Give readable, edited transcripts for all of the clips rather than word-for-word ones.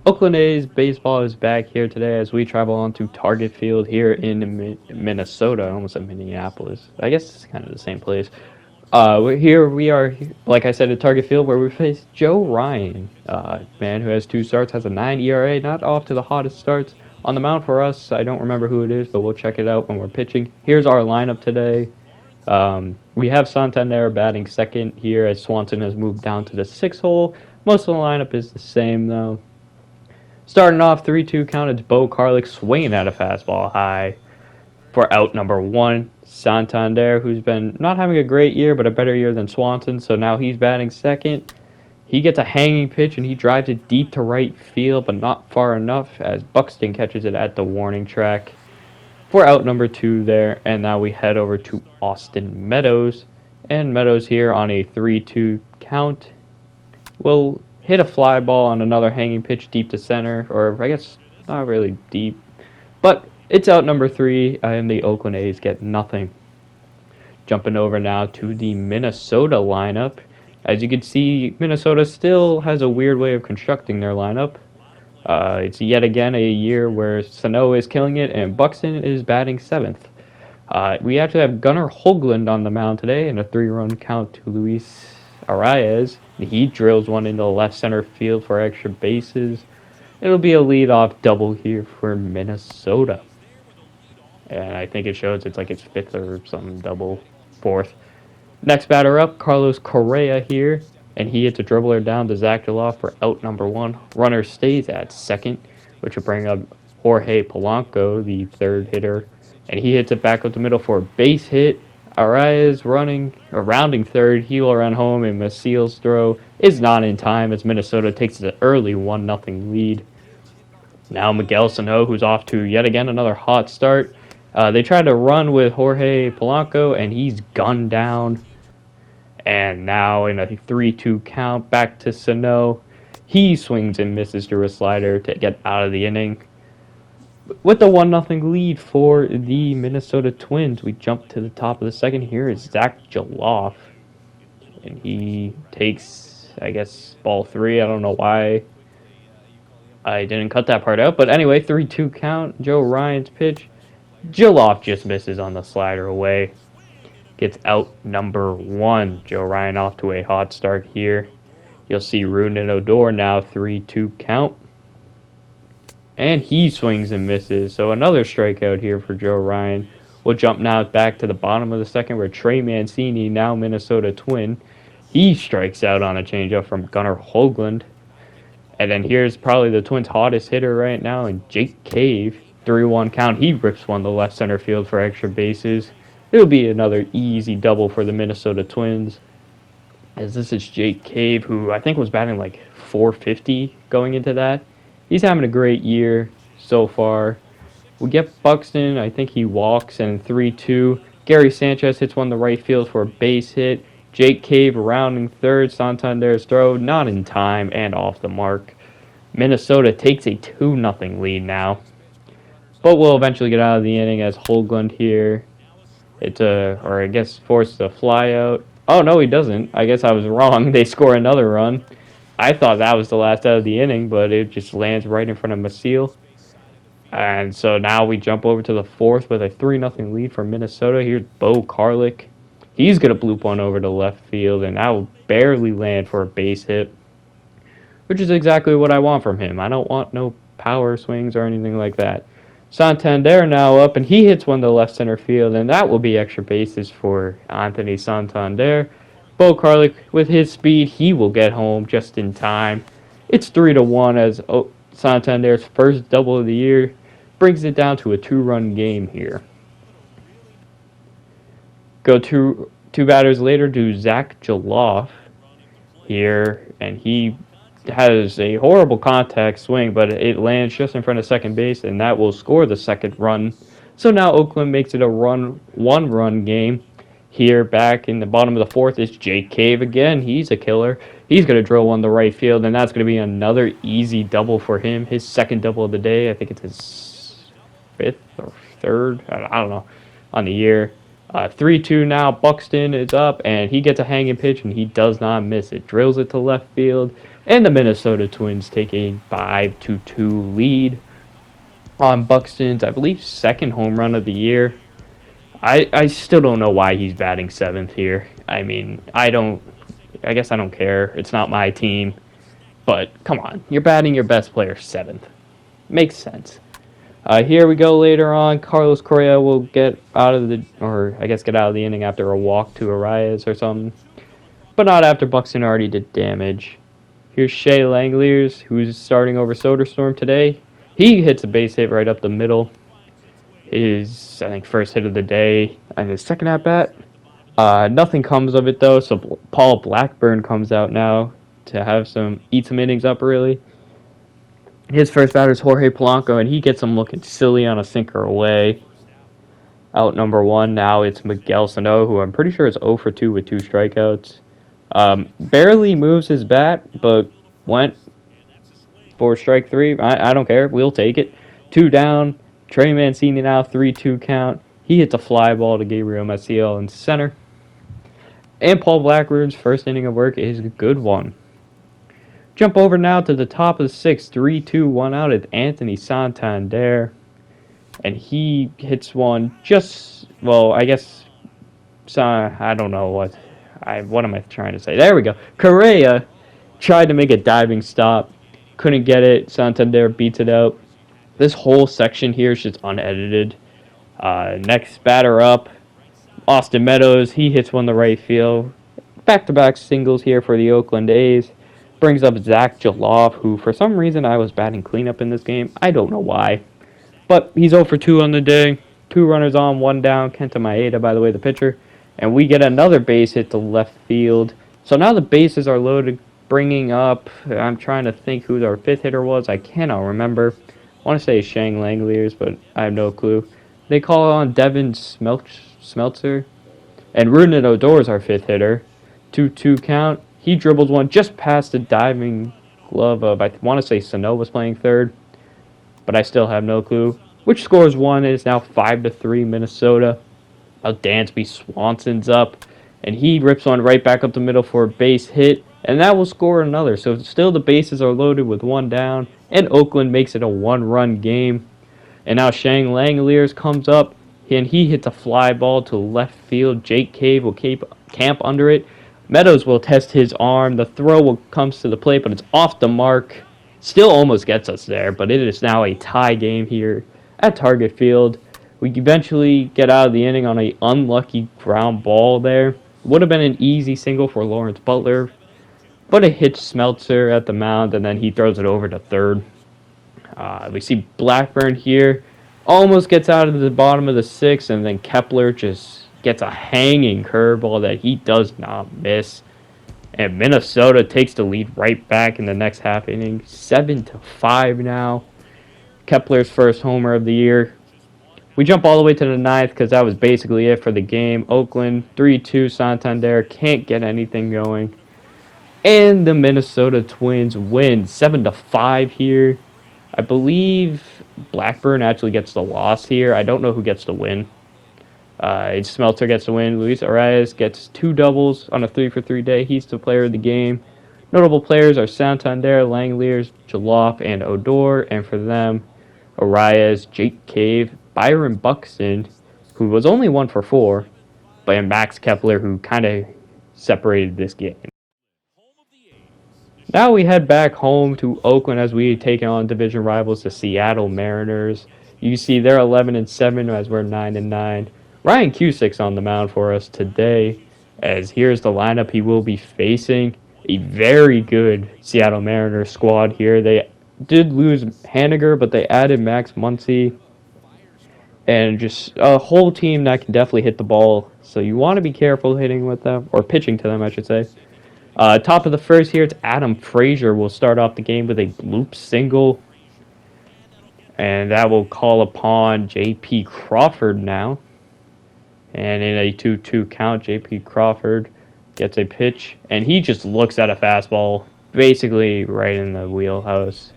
Oakland A's baseball is back here today as we travel on to Target Field here in Minnesota. I almost said Minneapolis. I guess it's kind of the same place. Here we are, like I said, at Target Field where we face Joe Ryan, man who has 2 starts, has a 9 ERA, not off to the hottest starts. On the mound for us, I don't remember who it is, but we'll check it out when we're pitching. Here's our lineup today. We have Santander batting second here as Swanson has moved down to the 6 hole. Most of the lineup is the same though. Starting off 3-2 count, it's Bo Karlik swinging at a fastball high for out number 1. Santander, who's been not having a great year, but a better year than Swanson, so now he's batting second. He gets a hanging pitch and he drives it deep to right field, but not far enough as Buxton catches it at the warning track for out number 2 there. And now we head over to Austin Meadows. And Meadows here on a 3-2 count will hit a fly ball on another hanging pitch deep to center, or I guess not really deep, but it's out number 3, and the Oakland A's get nothing. Jumping over now to the Minnesota lineup. As you can see, Minnesota still has a weird way of constructing their lineup. It's yet again a year where Sano is killing it, and Buxton is batting 7th. We actually have Gunnar Hoagland on the mound today in a 3-run count to Luis Arias. He drills one into the left center field for extra bases. It'll be a leadoff double here for Minnesota. And I think it shows it's like its 5th or something double, 4th. Next batter up, Carlos Correa here. And he hits a dribbler down to Zach Jaloff for out number 1. Runner stays at second, which will bring up Jorge Polanco, the 3rd hitter. And he hits it back up the middle for a base hit. Arias rounding 3rd, he will run home, and Maciel's throw is not in time as Minnesota takes the early 1-0 lead. Now Miguel Sano, who's off to yet again another hot start. They tried to run with Jorge Polanco, and he's gunned down. And now in a 3-2 count, back to Sano. He swings and misses through a slider to get out of the inning. With the 1-0 lead for the Minnesota Twins, we jump to the top of the second. Here is Zach Jaloff. And he takes, I guess, ball 3. I don't know why I didn't cut that part out. But anyway, 3-2 count. Joe Ryan's pitch. Jaloff just misses on the slider away. Gets out number 1. Joe Ryan off to a hot start here. You'll see Rougned Odor now 3-2 count. And he swings and misses. So another strikeout here for Joe Ryan. We'll jump now back to the bottom of the second where Trey Mancini, now Minnesota Twin, he strikes out on a changeup from Gunnar Hoagland. And then here's probably the Twins' hottest hitter right now, and Jake Cave, 3-1 count. He rips one to left center field for extra bases. It'll be another easy double for the Minnesota Twins. As this is Jake Cave, who I think was batting like 450 going into that. He's having a great year so far. We get Buxton. I think he walks, and 3-2. Gary Sanchez hits one to right field for a base hit. Jake Cave rounding 3rd. Santander's throw not in time and off the mark. Minnesota takes a 2-0 lead now. But we'll eventually get out of the inning as Hoagland here. Forced a fly out. Oh, no, he doesn't. I guess I was wrong. They score another run. I thought that was the last out of the inning, but it just lands right in front of Maciel. And so now we jump over to the 4th with a 3-0 lead for Minnesota. Here's Bo Karlik. He's going to bloop one over to left field, and that will barely land for a base hit, which is exactly what I want from him. I don't want no power swings or anything like that. Santander now up, and he hits one to left center field, and that will be extra bases for Anthony Santander. Bo Karlik, with his speed, he will get home just in time. It's 3-1 as Santander's first double of the year brings it down to a 2-run game here. Go two batters later to Zach Jaloff here, and he has a horrible contact swing, but it lands just in front of second base, and that will score the second run. So now Oakland makes it a 1-run game. Here, back in the bottom of the 4th, is Jake Cave again. He's a killer. He's going to drill one to right field, and that's going to be another easy double for him. His second double of the day. I think it's his 5th or 3rd. I don't know. On the year. 3-2 now. Buxton is up, and he gets a hanging pitch, and he does not miss it. Drills it to left field, and the Minnesota Twins take a 5-2 lead on Buxton's, I believe, second home run of the year. I still don't know why he's batting seventh here. I mean, I guess I don't care. It's not my team. But come on, you're batting your best player seventh. Makes sense. Here we go later on. Carlos Correa will get out of the inning after a walk to Arias or something. But not after Buxton already did damage. Here's Shea Langeliers, who's starting over Soderstrom today. He hits a base hit right up the middle. His, I think, first hit of the day and his second at bat. Nothing comes of it though, so Paul Blackburn comes out now to eat some innings up really. His first batter is Jorge Polanco, and he gets him looking silly on a sinker away. Out number one, now it's Miguel Sano, who I'm pretty sure is 0 for 2 with 2 strikeouts. Barely moves his bat, but went for strike 3. I don't care. We'll take it. 2 down. Trey Mancini now, 3-2 count. He hits a fly ball to Gabriel Maciel in center. And Paul Blackburn's first inning of work is a good one. Jump over now to the top of the 6th. 3-2, 1 out at Anthony Santander. And he hits one I don't know what am I trying to say? There we go. Correa tried to make a diving stop. Couldn't get it. Santander beats it out. This whole section here is just unedited. Next batter up, Austin Meadows. He hits one to right field. Back-to-back singles here for the Oakland A's. Brings up Zach Jaloff, who for some reason I was batting cleanup in this game. I don't know why. But he's 0 for 2 on the day. 2 runners on, 1 down. Kenta Maeda, by the way, the pitcher. And we get another base hit to left field. So now the bases are loaded, bringing up, I'm trying to think who our 5th hitter was. I cannot remember. I want to say Shang Langeliers, but I have no clue. They call on Devin Smeltzer. And Ruben Odor is our 5th hitter. 2-2 count. He dribbles one just past the diving glove of, I want to say Sano was playing third. But I still have no clue. Which scores one. It is now 5-3 Minnesota. Now Dansby Swanson's up. And he rips one right back up the middle for a base hit. And that will score another. So still the bases are loaded with 1 down. And Oakland makes it a 1-run game. And now Shang Langeliers comes up. And he hits a fly ball to left field. Jake Cave will camp under it. Meadows will test his arm. The throw comes to the plate, but it's off the mark. Still almost gets us there, but it is now a tie game here at Target Field. We eventually get out of the inning on an unlucky ground ball there. Would have been an easy single for Lawrence Butler, but it hits Smeltzer at the mound, and then he throws it over to third. We see Blackburn here. Almost gets out of the bottom of the 6th, and then Kepler just gets a hanging curveball that he does not miss. And Minnesota takes the lead right back in the next half inning. 7-5 now. Kepler's first homer of the year. We jump all the way to the 9th because that was basically it for the game. Oakland 3-2. Santander can't get anything going. And the Minnesota Twins win 7-5 here. I believe Blackburn actually gets the loss here. I don't know who gets the win. Smeltzer gets the win. Luis Arias gets 2 doubles on a 3 for 3 day. He's the player of the game. Notable players are Santander, Langeliers, Jaloff, and Odor. And for them, Arias, Jake Cave, Byron Buxton, who was only 1 for 4, but Max Kepler, who kind of separated this game. Now we head back home to Oakland as we take on division rivals, the Seattle Mariners. You see they're 11-7 as we're 9-9. Ryan Cusick's on the mound for us today, as here's the lineup he will be facing. A very good Seattle Mariners squad here. They did lose Haniger, but they added Max Muncy. And just a whole team that can definitely hit the ball. So you want to be careful hitting with them, or pitching to them, I should say. Top of the first here, it's Adam Frazier will start off the game with a bloop single. And that will call upon J.P. Crawford now. And in a 2-2 count, J.P. Crawford gets a pitch. And he just looks at a fastball, basically right in the wheelhouse.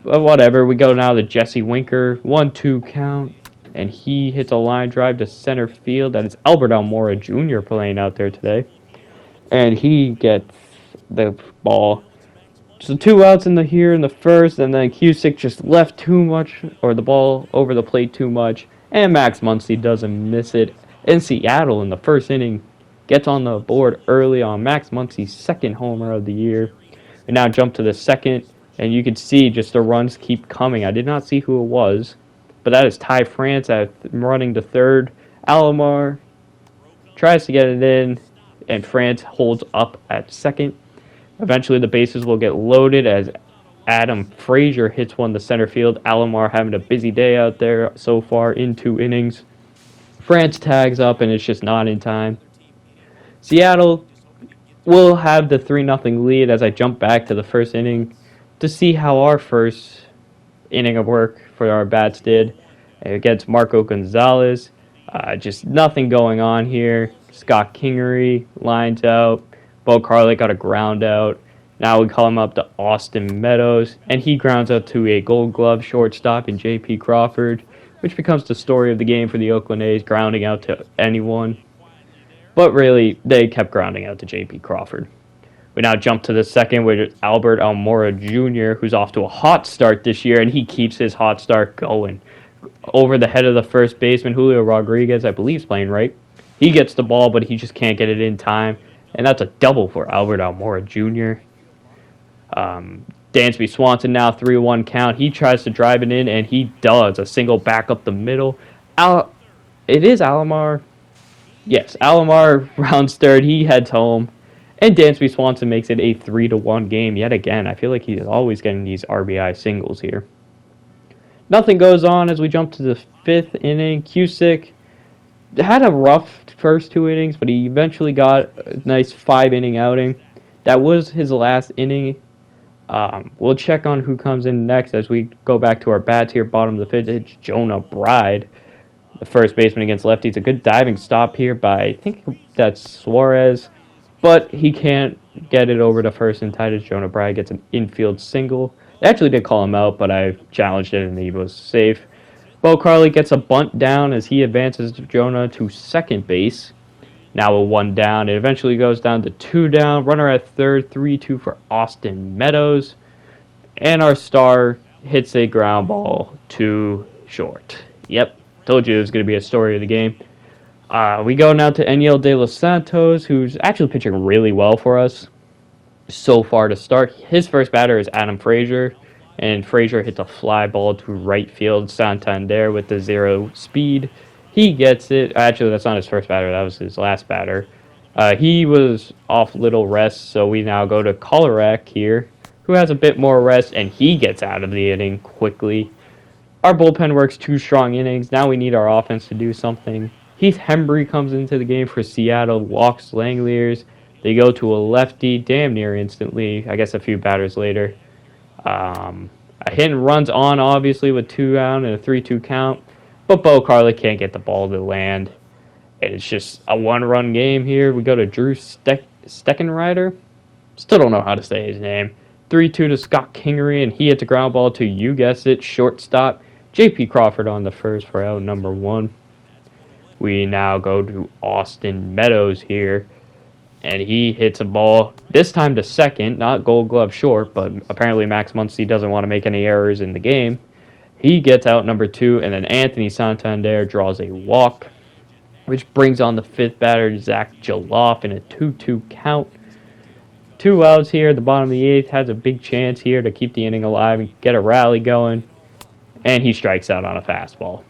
But whatever, we go now to Jesse Winker. 1-2 count. and he hits a line drive to center field. That is Albert Elmore Jr. playing out there today. And he gets the ball. So 2 outs in the first, and then Cusick just left too much, or the ball over the plate too much, and Max Muncy doesn't miss it. In Seattle in the first inning, gets on the board early on Max Muncy's second homer of the year. We now jump to the second, and you can see just the runs keep coming. I did not see who it was, but that is Ty France running to third. Alomar tries to get it in, and France holds up at second. Eventually, the bases will get loaded as Adam Frazier hits one to center field. Alomar having a busy day out there so far in 2 innings. France tags up, and it's just not in time. Seattle will have the 3-0 lead as I jump back to the first inning to see how our first inning of work for our bats did against Marco Gonzalez. Just nothing going on here. Scott Kingery lines out. Bo Carley got a ground out. Now we call him up to Austin Meadows, and he grounds out to a Gold Glove shortstop in J.P. Crawford, which becomes the story of the game for the Oakland A's, grounding out to anyone. But really, they kept grounding out to J.P. Crawford. We now jump to the second, where it's Albert Elmore Jr., who's off to a hot start this year, and he keeps his hot start going. Over the head of the first baseman, Julio Rodriguez, I believe, is playing right. He gets the ball, but he just can't get it in time. And that's a double for Albert Elmore Jr. Dansby Swanson now 3-1 count. He tries to drive it in, and he does. A single back up the middle. It is Alomar. Yes, Alomar rounds third. He heads home. And Dansby Swanson makes it a 3-1 game yet again. I feel like he's always getting these RBI singles here. Nothing goes on as we jump to the 5th inning. Cusick had a rough first 2 innings, but he eventually got a nice 5-inning outing. That was his last inning. We'll check on who comes in next as we go back to our bats here. Bottom of the 5th, it's Jonah Bride, the first baseman against lefties. A good diving stop here by, I think that's Suarez, but he can't get it over to first in time as Jonah Bride gets an infield single. They actually did call him out, but I challenged it and he was safe. Bo Carley gets a bunt down as he advances Jonah to second base. Now a 1 down. It eventually goes down to 2 down. Runner at third, 3-2 for Austin Meadows. And our star hits a ground ball to short. Yep, told you it was going to be a story of the game. We go now to Eniel De Los Santos, who's actually pitching really well for us so far to start. His first batter is Adam Frazier. And Frazier hits a fly ball to right field. Santander with the 0 speed. He gets it. Actually, that's not his first batter. That was his last batter. He was off little rest, so we now go to Kolarek here, who has a bit more rest, and he gets out of the inning quickly. Our bullpen works 2 strong innings. Now we need our offense to do something. Heath Hembry comes into the game for Seattle, walks Langeliers. They go to a lefty damn near instantly, I guess a few batters later. A hit and runs on, obviously, with 2 down and a 3-2 count. But Bo Carley can't get the ball to land. And it's just a 1-run game here. We go to Drew Steckenrider. Still don't know how to say his name. 3-2 to Scott Kingery, and he hits a ground ball to, you guessed it, shortstop. J.P. Crawford on the first for out number 1. We now go to Austin Meadows here. And he hits a ball, this time to second, not Gold Glove short, but apparently Max Muncy doesn't want to make any errors in the game. He gets out number 2, and then Anthony Santander draws a walk, which brings on the 5th batter, Zach Jaloff, in a 2-2 count. 2 outs here at the bottom of the 8th, has a big chance here to keep the inning alive and get a rally going, and he strikes out on a fastball.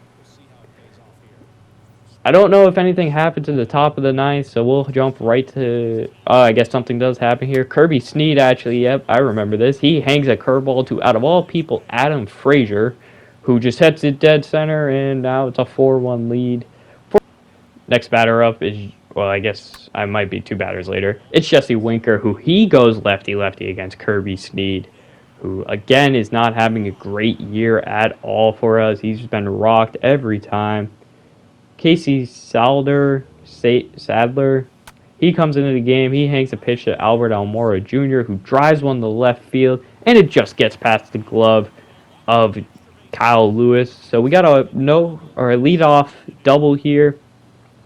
I don't know if anything happened to the top of the 9th, so we'll jump right to... I guess something does happen here. Kirby Snead, actually, yep, I remember this. He hangs a curveball to, out of all people, Adam Frazier, who just hits it dead center, and now it's a 4-1 lead. Next batter up is, well, I guess I might be 2 batters later. It's Jesse Winker, who he goes lefty-lefty against Kirby Snead, who, again, is not having a great year at all for us. He's been rocked every time. Casey Sadler, he comes into the game. He hangs a pitch to Albert Elmore Jr., who drives one to left field, and it just gets past the glove of Kyle Lewis. So we got a lead off double here.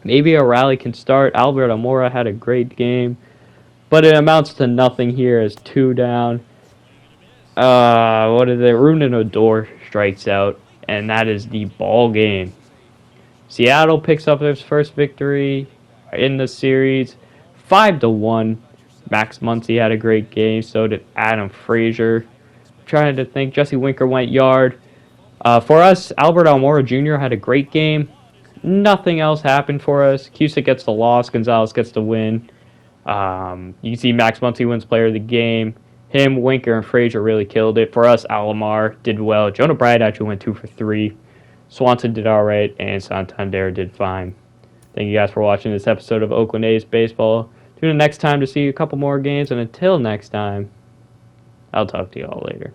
Maybe a rally can start. Albert Almora had a great game, but it amounts to nothing here as 2 down. What is it? Ruben Odor strikes out, and that is the ball game. Seattle picks up its first victory in the series, 5-1. Max Muncy had a great game. So did Adam Frazier. Trying to think, Jesse Winker went yard. For us, Albert Elmore Jr. had a great game. Nothing else happened for us. Cusick gets the loss. Gonzalez gets the win. You see Max Muncy wins player of the game. Him, Winker, and Frazier really killed it. For us, Alomar did well. Jonah Bride actually went 2 for 3. Swanson did all right, and Santander did fine. Thank you guys for watching this episode of Oakland A's Baseball. Tune in next time to see a couple more games, and until next time, I'll talk to you all later.